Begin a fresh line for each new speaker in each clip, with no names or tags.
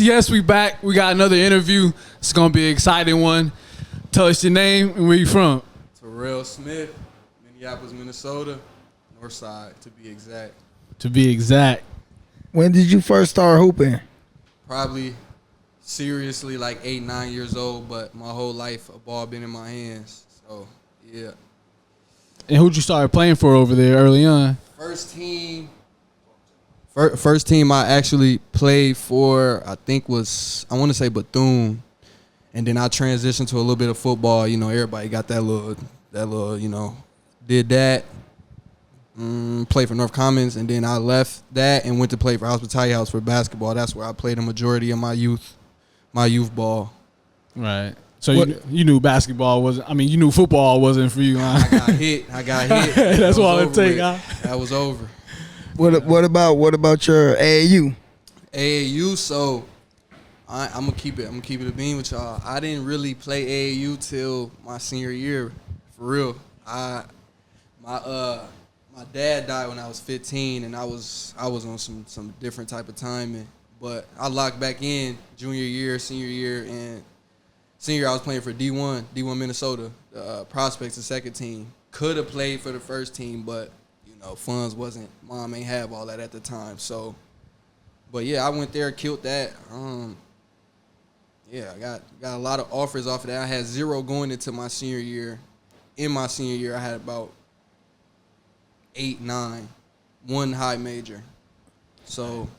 yes, we back. We got another interview. It's gonna be an exciting one. Tell us your name and where you from.
Terrell Smith, Minneapolis, Minnesota, North Side to be exact.
To be exact.
When did you first start hooping?
Probably seriously like 8, 9 years old, but my whole life a ball been in my hands. So yeah.
And who'd you start playing for over there early on?
First team I actually played for, I think was, I want to say Bethune. And then I transitioned to a little bit of football. You know, everybody got that little, you know, did that. Played for North Commons. And then I left that and went to play for Hospitality House for basketball. That's where I played the majority of my youth ball.
Right. So you knew basketball wasn't, I mean, you knew football wasn't for you, huh?
I got hit.
That's all it take, huh?
That was over.
What about your AAU?
AAU, so I'm gonna keep it a bean with y'all. I didn't really play AAU till my senior year, for real. My dad died when I was 15, and I was on some different type of timing. But I locked back in junior year, senior year, and senior year I was playing for D1 Minnesota, Prospects, the second team. Could have played for the first team, but funds wasn't. Mom ain't have all that at the time. So, but yeah, I went there, killed that. Yeah, I got a lot of offers off of that. I had 0 going into my senior year. In my senior year, I had about 8, 9, 1 high major. So,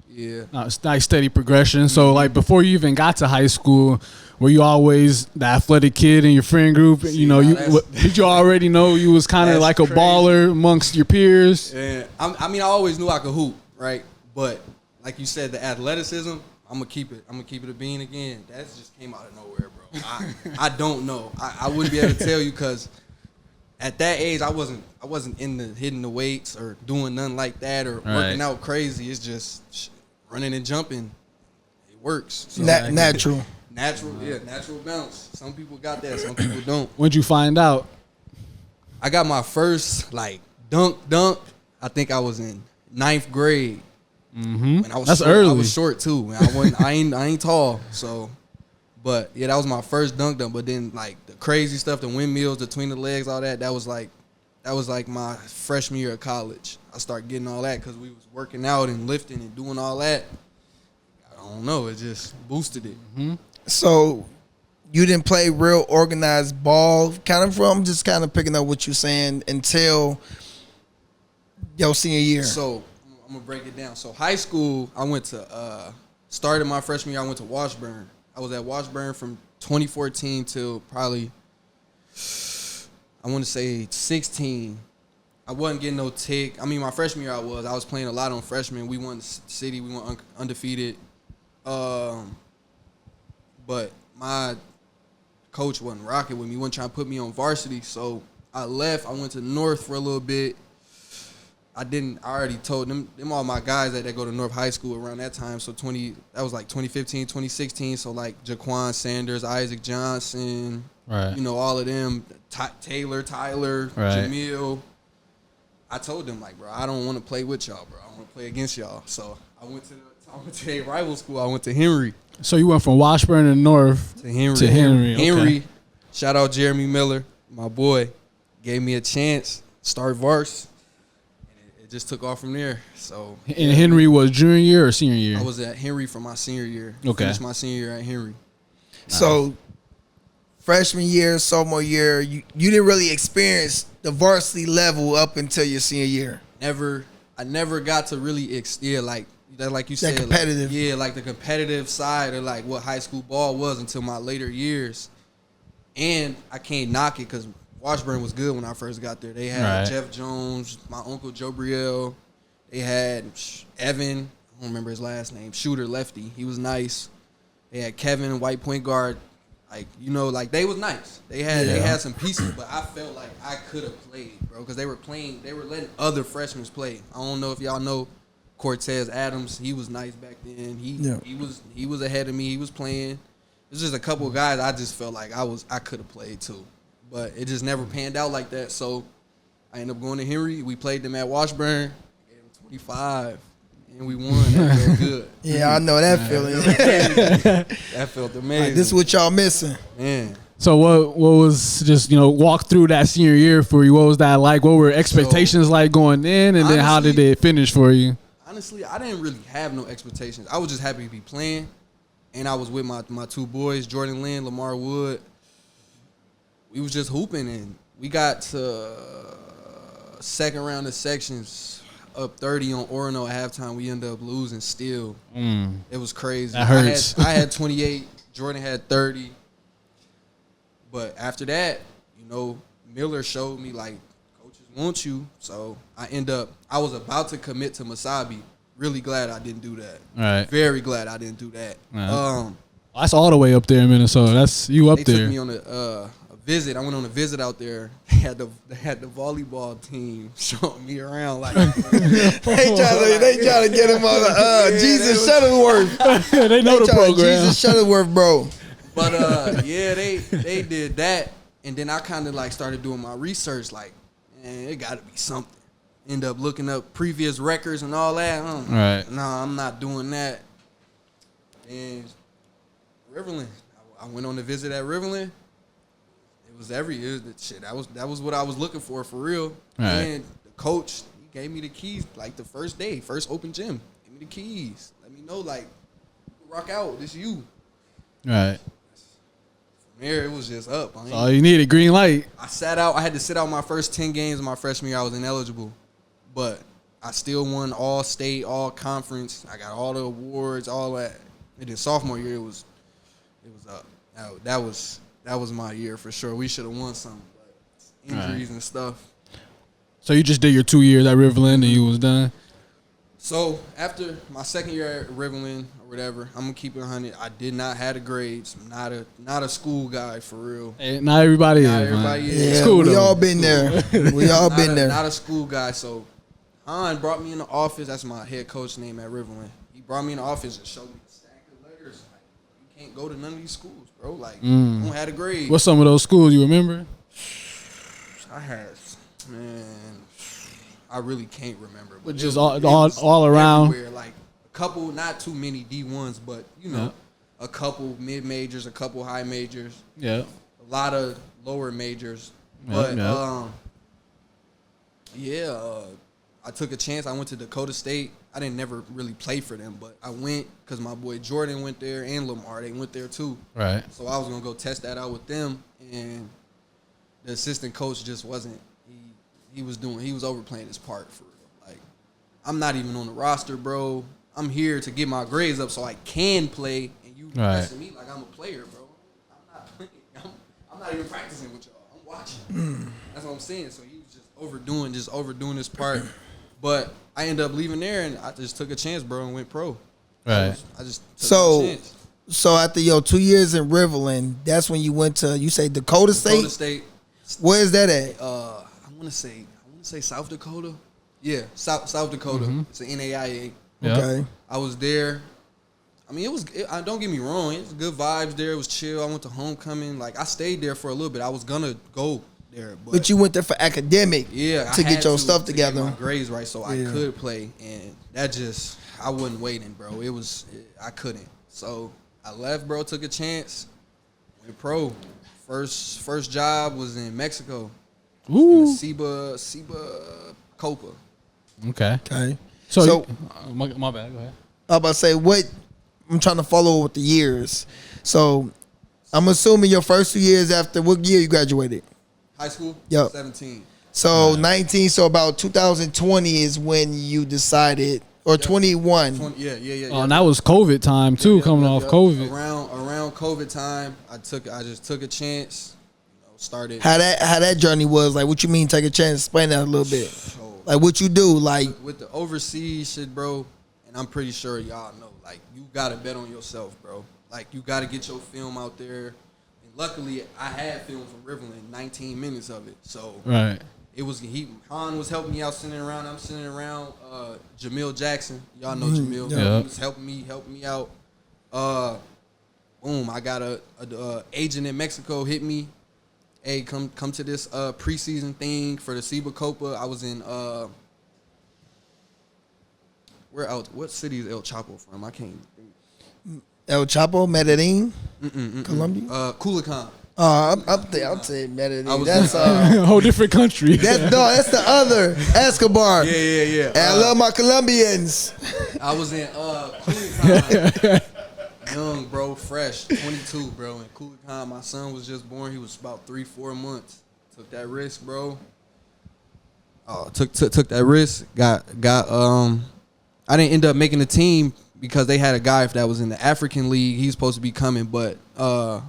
yeah.
Nice steady progression. So, like, before you even got to high school, were you always the athletic kid in your friend group? Did you already know you was kind of like a baller amongst your peers?
Yeah, I always knew I could hoop, right? But like you said, the athleticism, I'm gonna keep it a bean again. That just came out of nowhere, bro. I don't know. I wouldn't be able to tell you because at that age, I wasn't into hitting the weights or doing nothing like that or working out crazy. It's just running and jumping. It works. So
Natural.
Natural bounce. Some people got that, some people don't.
When'd you find out?
I got my first dunk. I think I was in 9th grade.
Mm-hmm.
When I was
That's
short,
early.
I was short too. Man. I ain't tall. So, but yeah, that was my first dunk. But then like the crazy stuff, the windmills between the legs, all that. That was like my freshman year of college. I started getting all that because we was working out and lifting and doing all that. I don't know. It just boosted it.
Mm-hmm.
So you didn't play real organized ball, I'm just kind of picking up what you're saying until your senior year.
So I'm gonna break it down. So high school, I went to started my freshman year. I went to Washburn. I was at Washburn from 2014 till probably I want to say 16. I wasn't getting no tick. I mean, my freshman year I was playing a lot on freshmen. We won the city. We went undefeated. But my coach wasn't rocking with me. He wasn't trying to put me on varsity. So I left. I went to North for a little bit. I already told them all my guys that go to North High School around that time. So that was like 2015, 2016. So like Jaquan Sanders, Isaac Johnson,
right.
All of them, Tyler, right. Jamil. I told them like, bro, I don't want to play with y'all, bro. I want to play against y'all. So I went to a rival school. I went to Henry.
So you went from Washburn and North
to Henry.
Okay.
Shout out Jeremy Miller, my boy. Gave me a chance, start Vars. And it just took off from there. So.
And Henry was junior year or senior year?
I was at Henry for my senior year.
Okay.
Finished my senior year at Henry.
So freshman year, sophomore year, you didn't really experience the varsity level up until your senior year.
I never got to really like you said,
competitive.
Like the competitive side of like what high school ball was until my later years. And I can't knock it because Washburn was good when I first got there. They had Jeff Jones, my uncle Joe Brielle. They had Evan, I don't remember his last name, shooter, lefty. He was nice. They had Kevin, white point guard. They was nice. They had some pieces, but I felt like I could have played, bro, because they were letting other freshmen play. I don't know if y'all know Cortez Adams. He was nice back then. He was ahead of me. He was playing. It was just a couple of guys I just felt like I could have played too, but it just never panned out like that. So I ended up going to Henry. We played them at Washburn. Gave them 25. and we won. That felt good.
Yeah, I know that feeling.
That felt amazing.
Like, this is what y'all missing.
Man.
So what was just, walk through that senior year for you? What was that like? What were expectations like going in, and then how did it finish for you?
Honestly, I didn't really have no expectations. I was just happy to be playing, and I was with my two boys, Jordan Lynn, Lamar Wood. We was just hooping, and we got to second round of sections, up 30 on Orono at halftime. We ended up losing still. It was crazy.
That hurts.
I had 28. Jordan had 30. But after that, Miller showed me, like, coaches want you. So I was about to commit to Masabi. Really glad I didn't do that.
Right.
Very glad I didn't do that.
Right. That's all the way up there in Minnesota. That's you up there.
They took me on a visit. I went on a visit out there. They had the volleyball team showing me around. Like, they
trying to get him on the Jesus Shuttleworth.
They know the program.
Jesus Shuttleworth, bro.
But they did that, and then I kind of like started doing my research. Like, man, it got to be something. End up looking up previous records and all that.
Right.
No, I'm not doing that. And Riverland, I went on a visit at Riverland. It was that was what I was looking for real.
Right.
And the coach, he gave me the keys like the first day, first open gym. Gave me the keys. Let me know, like, rock out. This you.
Right.
There, it was just up.
All you needed, green light.
I sat out. I had to sit out my first 10 games of my freshman year. I was ineligible, but I still won all state, all conference. I got all the awards, all that. And then sophomore year, it was up. That was my year for sure. We should have won something, but injuries and stuff.
So you just did your 2 years at Riverland and you was done?
So after my second year at Riverland or whatever, I'm gonna keep it 100. I did not have the grades. I'm not a school guy for real.
Hey, not everybody is.
Yeah,
it's cool,
we
though.
all been there. We all been there.
Not a school guy. So Han brought me in the office. That's my head coach name at Riverland. He brought me in the office and showed me the stack of letters. Like, you can't go to none of these schools, bro. Like, you don't have a grade.
What's some of those schools you remember?
I really can't remember.
But just all around.
Everywhere. Like a couple, not too many D1s, but a couple mid majors, a couple high majors.
Yeah.
A lot of lower majors.
But
I took a chance. I went to Dakota State. I didn't never really play for them, but I went because my boy Jordan went there and Lamar. They went there too.
Right.
So I was gonna go test that out with them, and the assistant coach just wasn't. He was overplaying his part for real. Like, I'm not even on the roster, bro. I'm here to get my grades up so I can play, and you pressing me like I'm a player, bro. I'm not playing. I'm not even practicing with y'all. I'm watching. That's what I'm saying. So he was just overdoing his part. But I ended up leaving there, and I just took a chance, bro, and went pro.
Right.
I just took a chance.
So after your 2 years in Riverland, that's when you went to, you say Dakota State?
Dakota State.
Where is that at?
I want to say South Dakota. Yeah, South Dakota. It's an NAIA.
Yep.
Okay.
I was there. I mean, don't get me wrong. It was good vibes there. It was chill. I went to homecoming. Like, I stayed there for a little bit. I was gonna go there,
but you went there for academic.
Yeah,
to get your stuff together,
get my grades right, so I could play. And that just, I wasn't waiting, bro. I couldn't. So I left, bro. Took a chance. Went pro. First job was in Mexico.
Ooh.
Ciba Copa.
Okay.
So my bad. Go ahead.
I was about to say, I'm trying to follow with the years. So I'm assuming your first 2 years after, what year you graduated?
High school?
Yep.
17.
So 19, so about 2020 is when you decided, or 21.
Yeah.
Oh, and that was COVID time too, coming off COVID.
Around COVID time, I just took a chance. Started.
How that journey was, like, what you mean take a chance? Explain that a little bit. Like, what you do, like
with the overseas shit, bro. And I'm pretty sure y'all know, like, you gotta bet on yourself, bro. Like, you gotta get your film out there. And luckily, I had film from Riverland, 19 minutes of it. So
right.
It was Han was helping me out, sitting around. I'm sitting around. Jamil Jackson, y'all know Jamil.
Yeah.
He was helping me out. Boom, I got a agent in Mexico hit me. Hey, come to this preseason thing for the Ciba Copa. I was in What city is El Chapo from? I can't think.
El Chapo, Medellin, Colombia.
Culiacan.
Up there. I'm saying Medellin. That's
a whole different country.
That's the other Escobar.
Yeah.
And I love my Colombians.
I was in Culiacan. Young, bro, fresh, 22, bro. In Culiacan, my son was just born. He was about 3-4 months. Took that risk, bro. Took that risk. Got. I didn't end up making the team because they had a guy that was in the African league. He was supposed to be coming, but the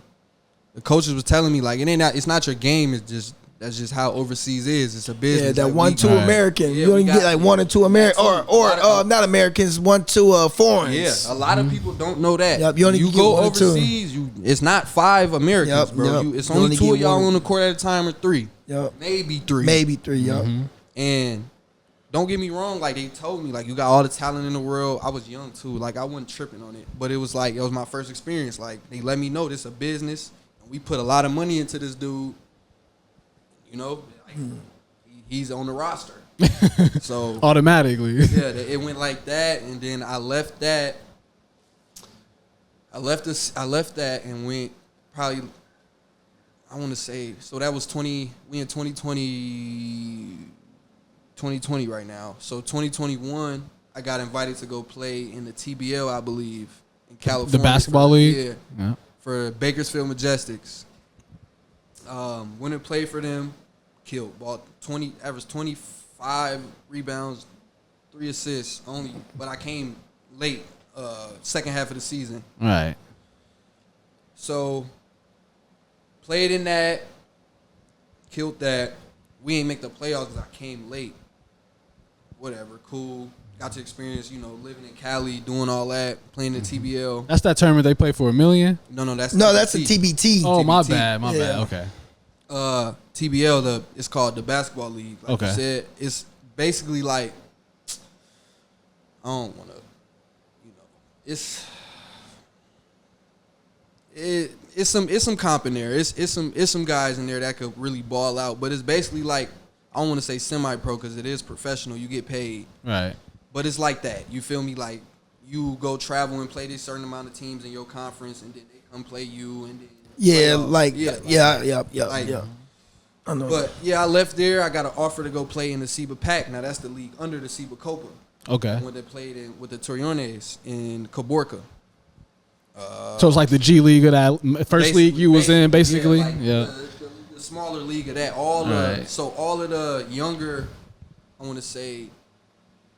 coaches was telling me like it's not your game. That's just how overseas is. It's a business.
Yeah, that
like
1-2 American. You only get like 1 or 2 American, or not Americans, 1-2 foreigners.
Yeah, a lot of people don't know that.
Yep, you only
you
get
go
1 or 2.
overseas. It's not 5 Americans, bro. It's only 2 of y'all on the court at a time, or 3.
Yep.
Maybe 3.
Yep.
And don't get me wrong, like they told me, like you got all the talent in the world. I was young too, like I wasn't tripping on it, but it was my first experience. Like they let me know this is a business. We put a lot of money into this dude. You know, like, he's on the roster. So
automatically,
yeah, it went like that, and then I left that. I left that and went probably. I want to say so that was 20. We in 2020 right now. So 2021, I got invited to go play in the TBL, I believe, in California.
The basketball league?
Yeah. For Bakersfield Majestics. Went and played for them. Killed. Averaged 25 rebounds, 3 assists only. But I came late, second half of the season.
Right.
So, played in that. Killed that. We ain't make the playoffs because I came late. Whatever, cool. Got to experience, living in Cali, doing all that, playing the TBL.
That's that tournament they play for $1 million?
No, that's
that's a TBT.
Oh,
TBT.
my bad. Okay.
TBL, it's called the basketball league. Like you said, it's basically like, I don't want to, it's some comp in there. It's some guys in there that could really ball out, but it's basically like, I don't want to say semi-pro because it is professional. You get paid.
Right.
But it's like that. You feel me? Like, you go travel and play this certain amount of teams in your conference, and then they come play you, and then
yeah. I know.
But yeah, I left there. I got an offer to go play in the SEBA Pack. Now that's the league under the SEBA Copa.
Okay.
When they played with the Toriones in Caborca.
So it's like the G League of that first league you was in, basically.
Yeah. The smaller league of that. All of the younger, I want to say,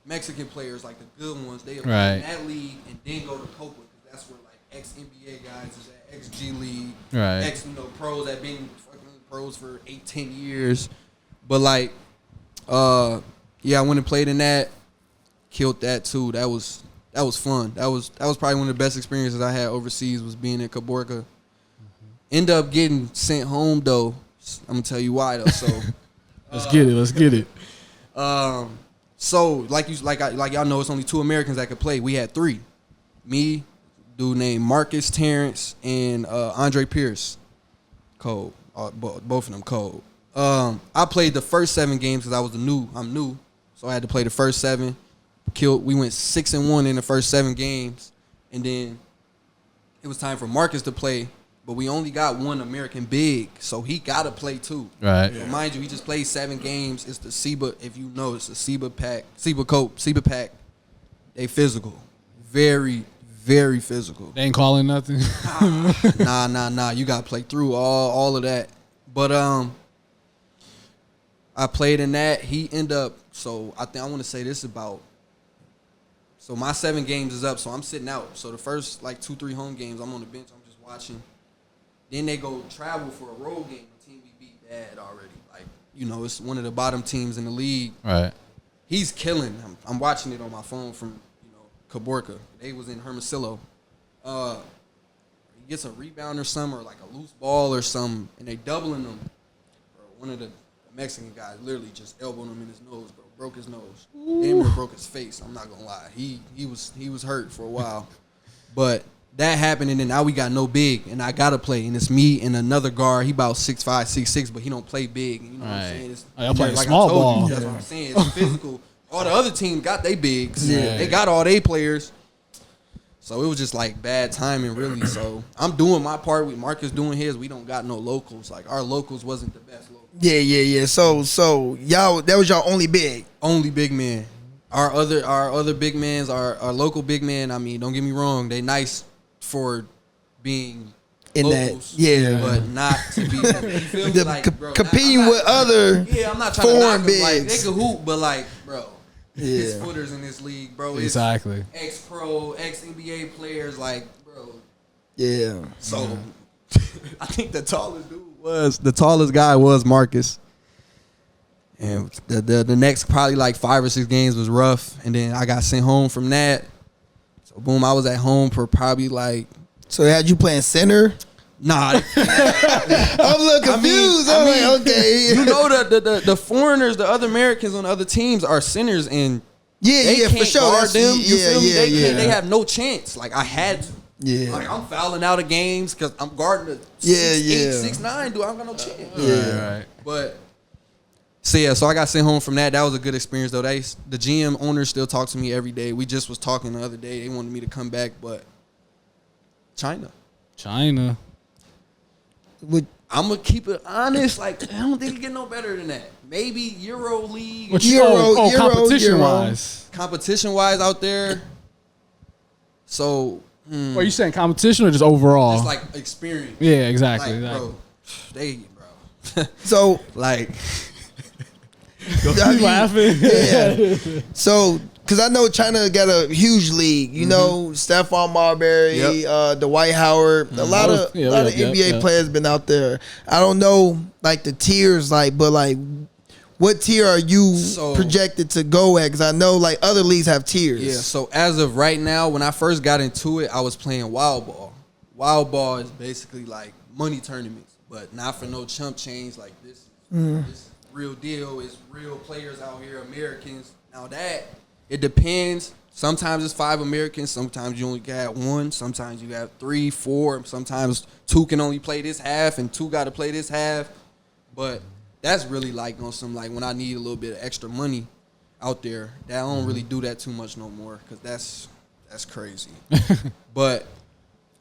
Mexican players, like the good ones, they play in that league and then go to Copa because that's where like ex-NBA guys is at, ex-G League, pros that been fucking pros for 8-10 years. But like, I went and played in that, killed that too. That was fun. That was probably one of the best experiences I had overseas was being in Caborca. End up getting sent home though. I'm gonna tell you why though. So
let's get it.
So like y'all know, it's only 2 Americans that could play. We had 3. Me, dude named Marcus Terrence, and Andre Pierce. Cold. Both of them cold. I played the first 7 games because I'm new, so I had to play the first 7. We went 6-1 in the first 7 games, and then it was time for Marcus to play. But we only got 1 American big, so he got to play too.
Right.
But mind you, he just played 7 games. It's the SEBA, if you know, it's the SEBA Pack, SEBA Pack. They physical. Very, very physical.
They ain't calling nothing?
Nah. You got to play through all of that. But I played in that. He ended up, so I want to say this about, so my 7 games is up, so I'm sitting out. So the first, 2-3 home games, I'm on the bench, I'm just watching. Then they go travel for a road game. The team we beat bad already. It's one of the bottom teams in the league.
Right.
He's killing. I'm watching it on my phone from, Caborca. They was in Hermosillo. He gets a rebound or something, or a loose ball or something, and they doubling him. Bro, one of the Mexican guys literally just elbowed him in his nose, bro. Broke his nose. Damn near broke his face. I'm not gonna lie. He was hurt for a while, but that happened, and then now we got no big, and I gotta play, and it's me and another guard. He about 6'5", 6'6", but he don't play big. You know what I'm saying?
I play small ball.
That's what I'm saying. It's physical. All the other teams got they bigs.
Yeah.
They got all they players. So it was just like bad timing, really. So I'm doing my part. Marcus doing his. We don't got no locals. Like our locals wasn't the best locals.
Yeah. So y'all, that was y'all only big.
Only big man. Our other big mans, our local big men. I mean, don't get me wrong. They nice for being
In
locals,
that, yeah.
but not to be. You feel me? Like, bro,
competing with other
I'm not trying to
foreign
knock them. Like, they
bigs.
can hoop, but like, bro, it's
Yeah.
footers in this league, bro. It's
Exactly.
ex-pro, ex-NBA players, like, bro.
Yeah.
So, I think the tallest guy was Marcus. And the next probably like 5 or 6 games was rough. And then I got sent home from that. So, boom, I was at home for probably like.
So they had you playing center?
Nah.
I'm a little confused.
I mean,
I'm like, okay.
You know the foreigners, the other Americans on the other teams are centers, and they
Yeah,
can't
for sure.
guard them. You feel me? They
yeah.
can't. They have no chance. Like I had to.
Yeah.
Like I'm fouling out of games because I'm guarding the 6'8", 6'9", dude. I don't got no chance.
Yeah.
Right.
But so I got sent home from that. That was a good experience though. The GM owners still talk to me every day. We just was talking the other day. They wanted me to come back, but China. I'm gonna keep it honest. Like I don't think it get no better than that. Maybe Euro League.
What
Euro,
competition wise?
Competition wise out there. So.
Are you saying competition or just overall?
It's like experience.
Yeah, exactly.
Like,
exactly.
bro.
So
Like.
You laughing?
Yeah. So, because I know China got a huge league. You know, Stephon Marbury, Dwight Howard. A lot of NBA players been out there. I don't know, like, the tiers, like, but, like, what tier are you projected to go at? Because I know, like, other leagues have tiers.
Yeah, so as of right now, when I first got into it, I was playing Wild Ball. Wild Ball is basically, like, money tournaments, but not for no chump change like this. This real deal. It's real players out here, Americans. Now that, it depends. Sometimes it's 5 Americans. Sometimes you only got 1. Sometimes you got 3, 4. Sometimes 2 can only play this half and 2 got to play this half. But that's really like on some, like when I need a little bit of extra money out there. That I don't really do that too much no more because that's crazy. But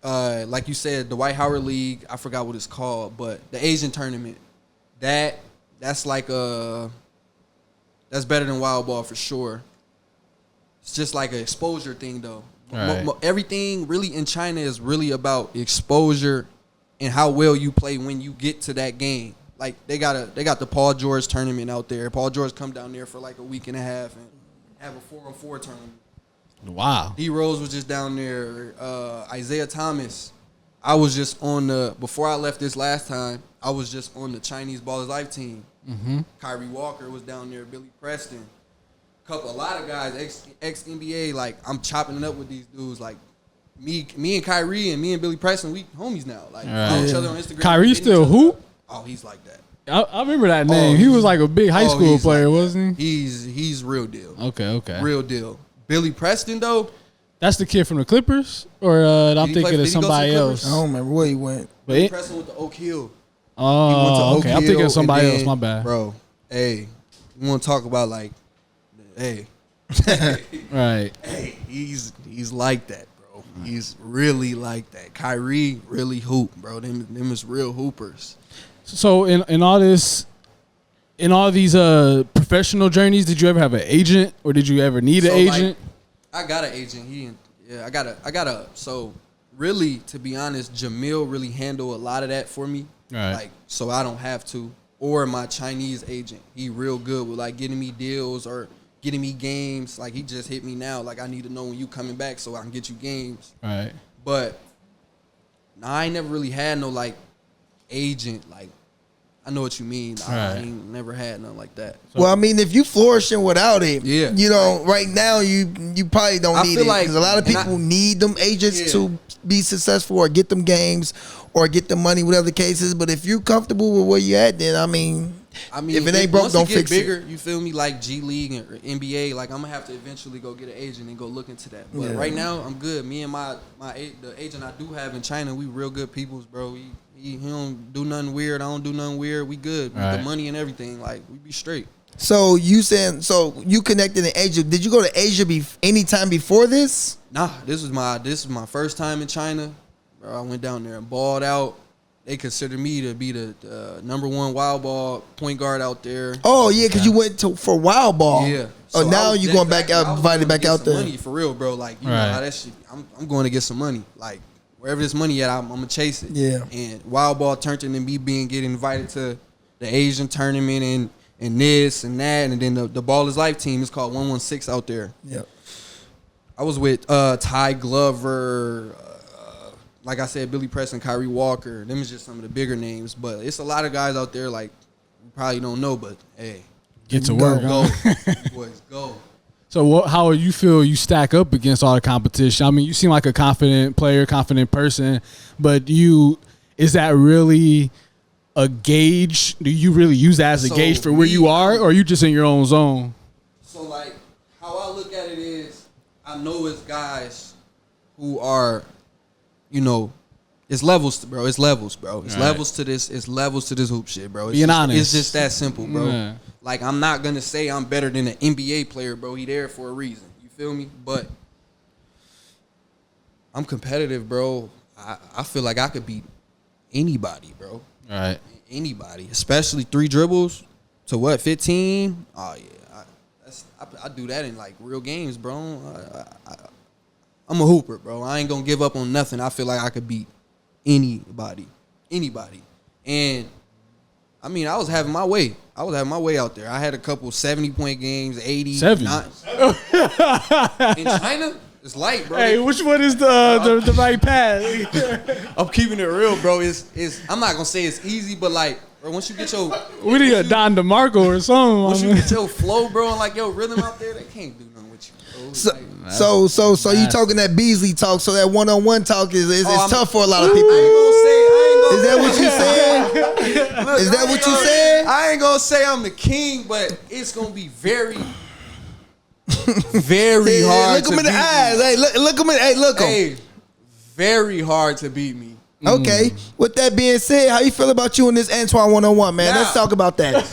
like you said, the Dwight Howard League, I forgot what it's called, but the Asian tournament, that's like that's better than Wild Ball for sure. It's just like an exposure thing though.
Right.
Everything really in China is really about exposure and how well you play when you get to that game. Like they got the Paul George tournament out there. Paul George come down there for like a week and a half and have a 4-on-4 tournament.
Wow.
D Rose was just down there. Isaiah Thomas. I was just on before I left this last time, I was just on the Chinese Ballers Life team. Kyrie Walker was down there, Billy Preston. A lot of guys, ex NBA, like I'm chopping it up with these dudes. Like me and Kyrie and me and Billy Preston, we homies now. Like follow each other on Instagram.
Kyrie still hoop?
Oh, he's like that.
I remember that name. He was like a big high school player,
like
wasn't he?
He's real deal.
Okay.
Real deal. Billy Preston though.
That's the kid from the Clippers, or I'm thinking of somebody else.
I don't remember where he went.
Billy Preston with the Oak Hill.
Oh, okay. I'm thinking of somebody else. My bad,
bro. Hey, you want to talk about like, hey,
right?
Hey, he's like that, bro. He's really like that. Kyrie really hoop, bro. Them is real hoopers.
So in all this, in all these professional journeys, did you ever have an agent, or did you ever need an agent?
Like, I got an agent. I got a. So really, to be honest, Jamil really handled a lot of that for me.
Right.
Like, so I don't have to. Or my Chinese agent, he real good with like getting me deals or getting me games. Like he just hit me now. Like I need to know when you coming back so I can get you games.
Right.
But I ain't never really had no like agent. Like I know what you mean. I ain't never had nothing like that.
Well, I mean, if you flourishing without it,
yeah,
you know, right now you probably don't need it because a lot of people need them agents to be successful or get them games or get the money, whatever the case is. But if you're comfortable with where you at, then I mean, if it ain't broke, don't fix
bigger,
it.
You feel me? Like G League or NBA, like I'm gonna have to eventually go get an agent and go look into that. But right now, I'm good. Me and the agent I do have in China, we real good peoples, bro. He don't do nothing weird. I don't do nothing weird. We good with the money and everything. Like we be straight.
So you saying you connected in Asia? Did you go to Asia any time before this?
Nah, this was my first time in China. Bro, I went down there and balled out. They consider me to be the number one wild ball point guard out there.
Oh yeah, because you went for wild ball.
Yeah.
So now you going back out, invited back out there.
Money for real, bro. Like you know how that shit. I'm going to get some money. Like wherever this money at, I'm gonna chase it.
Yeah.
And wild ball turned into me getting invited to the Asian tournament and this and that, and then the Ball is Life team is called 116 out there.
Yep.
I was with Ty Glover. Like I said, Billy Preston, Kyrie Walker. Them is just some of the bigger names. But it's a lot of guys out there like you probably don't know. But hey,
get to work.
Go. Boys, go.
So how you feel you stack up against all the competition? I mean, you seem like a confident player, confident person. But is that really a gauge? Do you really use that as a gauge for where you are? Or are you just in your own zone?
So like how I look at it is I know it's guys who are, you know, it's levels, bro. It's levels, bro. It's levels to this. It's levels to this hoop shit, bro. It's
Being honest.
It's just that simple, bro.
Yeah.
Like, I'm not going to say I'm better than an NBA player, bro. He there for a reason. You feel me? But I'm competitive, bro. I feel like I could beat anybody, bro.
All right.
Anybody. Especially 3 dribbles to what, 15? Oh, yeah. I do that in, like, real games, bro. I'm a hooper, bro. I ain't gonna give up on nothing. I feel like I could beat anybody. And I mean, I was having my way. Out there. I had a couple 70-point games, 80.
70?
In China, it's light, bro.
Hey, which one is the right path?
I'm keeping it real, bro. I'm not gonna say it's easy, but like, bro, once you get your
we need a Don DeMarco or something.
Once you get your flow, bro, and like your rhythm out there, they can't do nothing with you, bro.
So you talking that Beasley talk? So that one-on-one talk is tough for a lot of people.
I ain't
Is that what you saying?
Look,
is that what you saying?
I ain't gonna say I'm the king, but it's gonna be very, very hard.
Look him in the eyes. Hey, look him in. Hey, look him.
Hey, very hard to beat me.
Okay. With that being said, how you feel about you in this Antoine 101, man? Let's talk about that.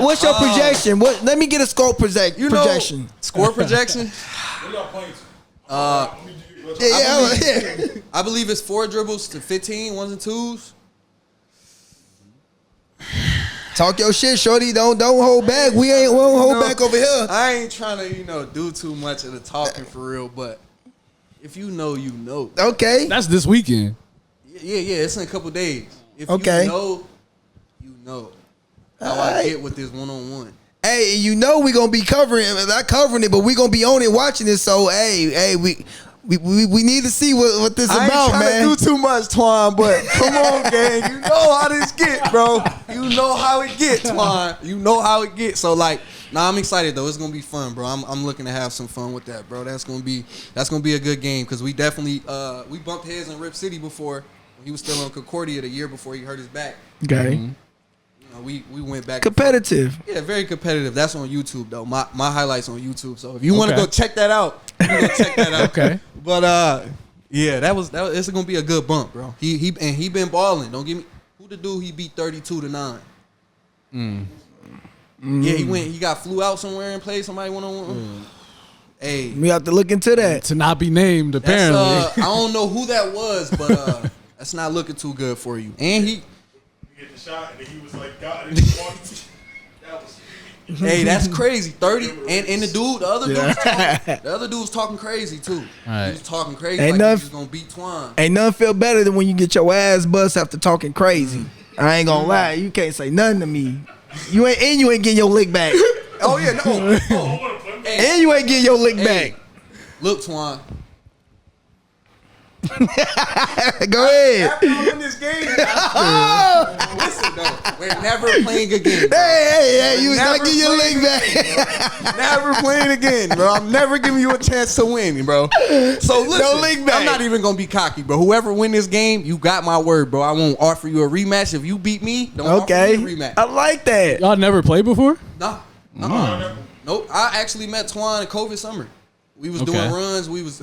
What's your projection? Let me get a score projection.
Score projection?
Yeah.
I believe it's 4 dribbles to 15, 1s and 2s.
Talk your shit, shorty. Don't hold back. We won't hold back over here.
I ain't trying to, do too much of the talking for real, but if you know, you know.
Okay.
That's this weekend.
Yeah. It's in a couple days. If
okay.
you know how I get with this one-on-one.
Hey, we gonna be not covering it, but we gonna be on it watching it. So hey, we need to see what this about, man.
I ain't trying to do too much, Twan, but come on, gang. You know how this get, bro. You know how it get, Twan. You know how it get. So like, I'm excited though. It's gonna be fun, bro. I'm looking to have some fun with that, bro. That's gonna be a good game because we definitely we bumped heads in Rip City before. He was still on Concordia the year before he hurt his back.
Okay.
Mm-hmm. We went back.
Competitive.
Yeah, very competitive. That's on YouTube though. My highlights on YouTube. So if you want to go check that out, you can go check that out.
Okay.
But yeah, that was it's gonna be a good bump, bro. He been balling. Don't give me who the dude he beat 32-9. Yeah, he got flew out somewhere and played somebody one-on-one. Hey,
we have to look into that.
To not be named, apparently.
I don't know who that was, but that's not looking too good for you. And he
get the shot, and then he was like, God, and he walked. That was.
Hey, that's crazy. 30, and the other dude was talking crazy too.
Right.
He was talking crazy.
Ain't
like he was gonna beat Twan.
Ain't nothing feel better than when you get your ass bust after talking crazy. I ain't gonna lie, you can't say nothing to me. You ain't getting your lick back.
Oh yeah, no. Oh.
Hey, and you ain't getting your lick back.
Look, Twan.
Go ahead.
After I win this game, listen though, we're never playing again. Bro.
Hey, you was not getting your leg back.
Never playing again, bro. I'm never giving you a chance to win, bro. So listen,
no leg back.
I'm not even gonna be cocky, bro. Whoever win this game, you got my word, bro. I won't offer you a rematch. If you beat me, don't offer me a rematch.
I like that.
Y'all never played before?
Nah. Nope. I actually met Twan in COVID summer. We was doing runs. We was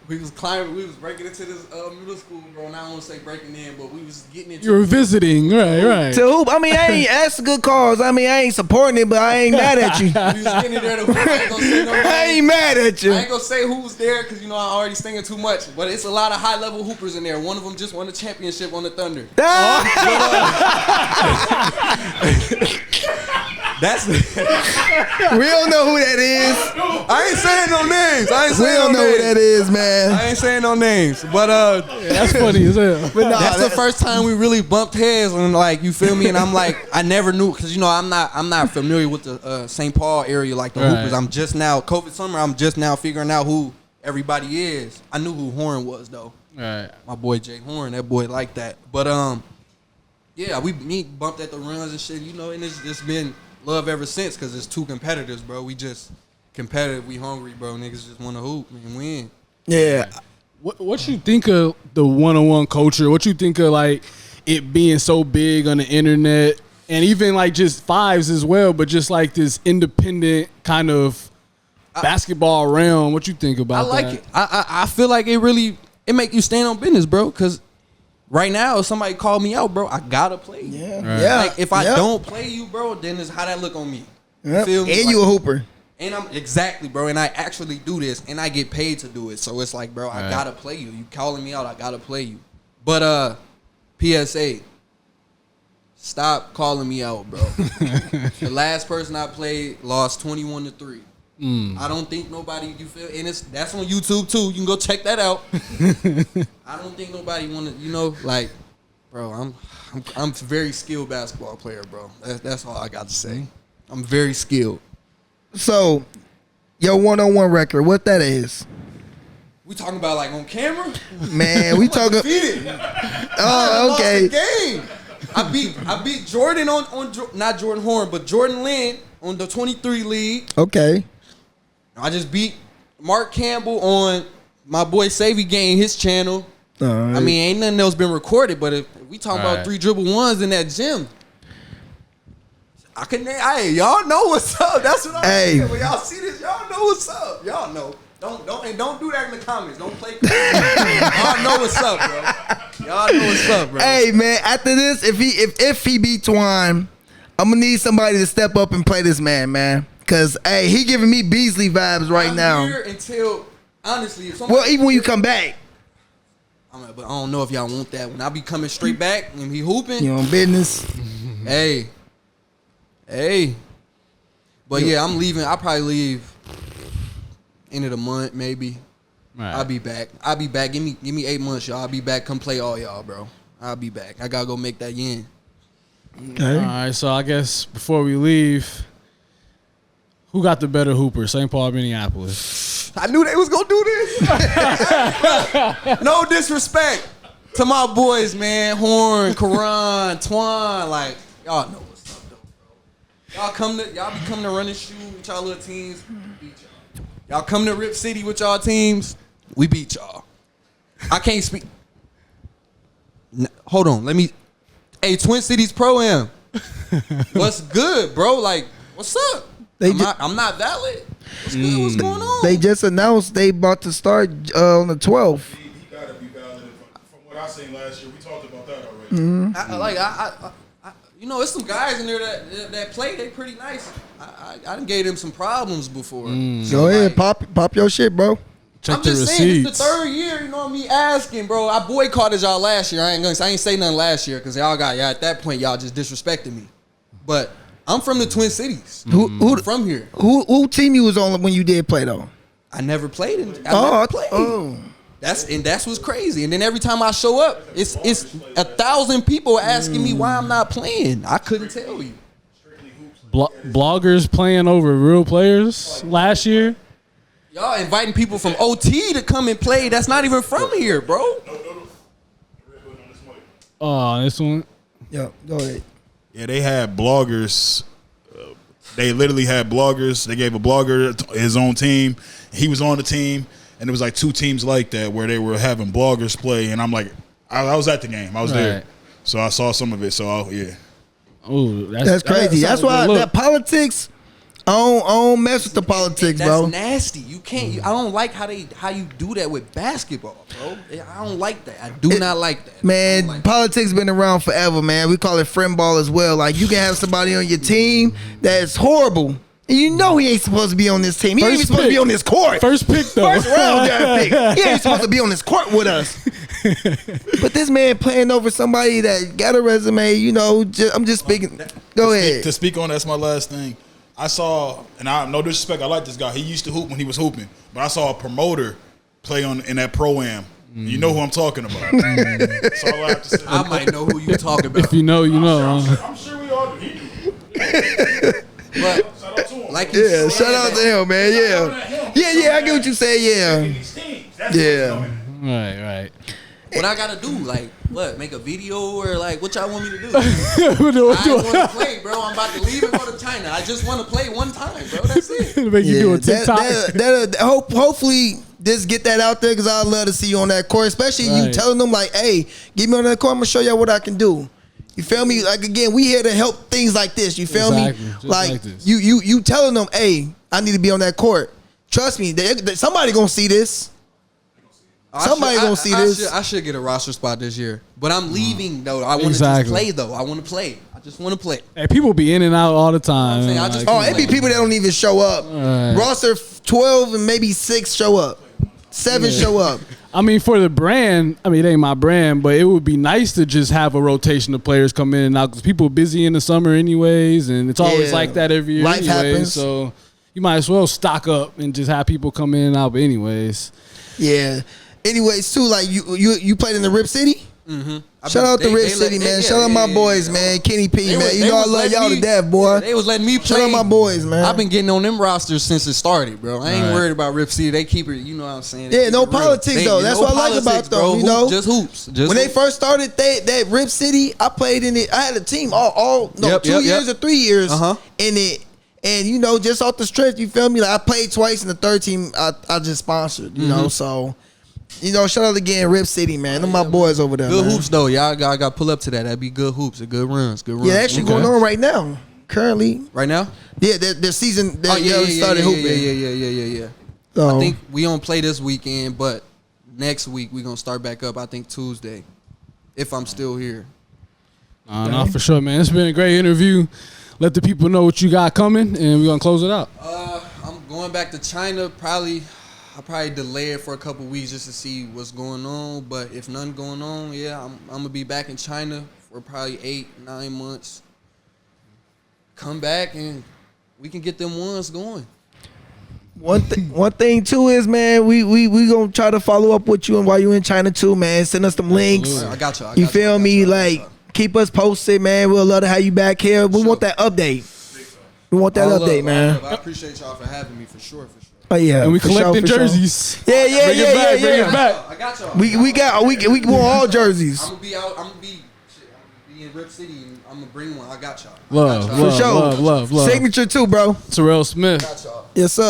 We was climbing. We was breaking into this middle school, bro. And I don't want to say breaking in, but we was getting into.
You were visiting, right?
To hoop. I mean, that's a good cause. I mean, I ain't supporting it, but I ain't mad at you.
We was getting in there to hoop. I ain't gonna say no names.
I ain't mad at you.
I ain't gonna say who's there because I already singing too much. But it's a lot of high level hoopers in there. One of them just won a championship on the Thunder. That's we
don't know who that is.
I ain't saying no names.
We don't know who that is, man.
I ain't saying no names, but
that's funny as hell.
But
that's the first time we really bumped heads, and like you feel me. And I'm like, I never knew because I'm not familiar with the St. Paul area like the hoopers. I'm just now COVID summer. I'm just now figuring out who everybody is. I knew who Horn was though.
Right,
my boy Jay Horn, that boy like that. But yeah, we bumped at the runs and shit, and it's been love ever since because it's two competitors, bro. We just competitive. We hungry, bro. Niggas just want to hoop and win.
Yeah.
What you think of the one-on-one culture? What you think of like it being so big on the internet and even like just fives as well, but just like this independent kind of basketball realm? What you think about that?
I like it. I feel like it make you stand on business, bro. Because right now, if somebody call me out, bro, I gotta play you.
Yeah.
Like if I don't play you, bro, then it's how that look on me.
Yep.
Feel me?
And you a hooper.
And I'm exactly, bro. And I actually do this, and I get paid to do it. So it's like, bro, I gotta play you. You calling me out, I gotta play you. But PSA, stop calling me out, bro. The last person I played lost 21-3. I don't think nobody, you feel, and that's on YouTube too. You can go check that out. I don't think nobody want to, like, bro. I'm a very skilled basketball player, bro. That's all I got to say. I'm very skilled.
So, your one-on-one record, what that is?
We talking about like on camera?
Man, we talking. Oh, okay.
Lost the game. I beat Jordan on not Jordan Horn, but Jordan Lynn on the 23 league.
Okay.
I just beat Mark Campbell on my boy Savvy Game, his channel.
Right.
I mean, ain't nothing else been recorded, but if we talking about 3 dribble ones in that gym, y'all know what's up. That's what I'm saying. When y'all see this, y'all know what's up. Y'all know. Don't do that in the comments. Don't play. Y'all know what's up, bro. Y'all know what's up, bro.
Hey, man. After this, if he beat Twine, I'm gonna need somebody to step up and play this man. Cause he giving me Beasley vibes right now.
Here until honestly, if
even when you come back.
But I don't know if y'all want that. When I be coming straight back and he hooping,
you on business.
Hey. But yeah, I'm leaving. I'll probably leave end of the month, maybe. Right. I'll be back. Give me 8 months, y'all. I'll be back. Come play all y'all, bro. I'll be back. I gotta go make that yen.
Okay. All right, so I guess before we leave, who got the better hooper, St. Paul or Minneapolis?
I knew they was going to do this. No disrespect to my boys, man. Horn, Karan, Twan. Like, y'all know what's up, though, bro. Y'all be coming to run and shoot with y'all little teams. We beat y'all. Y'all come to Rip City with y'all teams. We beat y'all. I can't speak. Hold on. Hey, Twin Cities Pro-Am. What's good, bro? Like, what's up? I'm not valid. What's good? What's going on?
They just announced they about to start on the 12th.
He gotta be valid. From what I seen last year, we talked about that already.
Mm-hmm. There's some guys in there that play. They pretty nice. I done gave them some problems before.
Go ahead, pop your shit, bro.
Check the receipts. Saying,
it's the 3rd year. Me asking, bro. I boycotted y'all last year. I ain't say nothing last year because y'all at that point y'all just disrespected me. But I'm from the Twin Cities.
Who
from here?
Who team you was on when you did play though?
I never played. Never played. That's what's crazy. And then every time I show up, it's 1,000 people asking me why I'm not playing. I couldn't tell you.
Bloggers playing over real players last year.
Y'all inviting people from OT to come and play. That's not even from here, bro.
Oh, this one.
Yeah, go ahead.
Yeah, they had bloggers. They literally had bloggers. They gave a blogger his own team. He was on the team, and it was like 2 teams like that where they were having bloggers play. And I'm like, I was at the game. I was there, so I saw some of it. So yeah.
Oh,
that's crazy. That's why that politics. I don't mess with the politics, bro.
That's nasty. You can't. I don't like how you do that with basketball, bro. I don't like that. I do not like that.
Man, politics been around forever, man. We call it friend ball as well. Like, you can have somebody on your team that's horrible. And you know he ain't supposed to be on this team. He ain't even supposed to be on this court.
First pick, though.
First round draft pick. He ain't supposed to be on this court with us. But this man playing over somebody that got a resume, you know, I'm just speaking. Go ahead.
To speak on that's my last thing. I saw, and I no disrespect, I like this guy. He used to hoop when he was hooping. But I saw a promoter play in that pro-am. You know who I'm talking about. That's all I have to say.
I might know who you talking about.
If you know, you know.
I'm sure we all do. He do.
But
Shout out to him.
like you said,
Shout out to him, man. Yeah, I get what you say. Yeah.
Right.
What I gotta do, like, what? Make a video or like what y'all want me to do? I want to play, bro. I'm about to leave and go to China. I just want to play one time, bro. That's it.
Make you do a TikTok.
Hopefully, just get that out there because I'd love to see you on that court, especially you telling them like, "Hey, get me on that court. I'm gonna show y'all what I can do." You feel me? Like, again, we here to help things like this. You feel me? Like you telling them, "Hey, I need to be on that court." Trust me, somebody gonna see this. Somebody gonna see this.
I should get a roster spot this year, but I'm leaving though. I want to just play though. I want to play. I just want to play.
Hey, people be in and out all the time.
It be people that don't even show up. Roster 12 and maybe 6 show up. 7 show up.
I mean, for the brand, I mean, it ain't my brand, but it would be nice to just have a rotation of players come in and out because people are busy in the summer anyways, and it's always like that every year.
Life happens.
So you might as well stock up and just have people come in and out. But anyways.
Yeah. Anyways, too, like you played in the Rip City?
Mm-hmm.
Shout out to Rip City, man. Shout out my boys, man. Kenny P, man. You know I love y'all to death, boy.
They was letting me play.
Shout out my boys, man.
I've been getting on them rosters since it started, bro. I ain't worried about Rip City. They keep it, you know what I'm saying?
Yeah, no politics, though. That's what I like about them, you know?
Just hoops.
When they first started that Rip City, I played in it. I had a team all 2 years or 3 years in it. And, you know, just off the stretch, you feel me? Like, I played twice in the third team I just sponsored, you know, so... You know, shout out again, Rip City, man. Them my boys over there.
Good hoops, though. Y'all got to pull up to that. That'd be good hoops, good runs.
Yeah, actually going on right now. Currently.
Right now?
Yeah, the season. Started hooping.
Yeah. I think we don't play this weekend, but next week we going to start back up, I think, Tuesday, if I'm still here.
No, for sure, man. It's been a great interview. Let the people know what you got coming, and we're going to close it out.
I'm going back to China I'll probably delay it for a couple weeks just to see what's going on. But if nothing going on, I'm going to be back in China for probably 8-9 months. Come back and we can get them ones going.
One thing too is, man, we going to try to follow up with you and while you in China too, man. Send us some links.
I got you.
You feel me? Like, keep us posted, man. We'll love to have you back here. We want that update. We want that update, man.
I appreciate y'all for having me for sure.
Oh yeah,
and we collected jerseys.
Yeah.
Bring it back.
I got y'all.
We want all jerseys.
I'm gonna be in Rip City, and I'm gonna bring one. I got y'all.
Love.
Signature too, bro.
Terrell Smith.
I got y'all.
Yes, sir.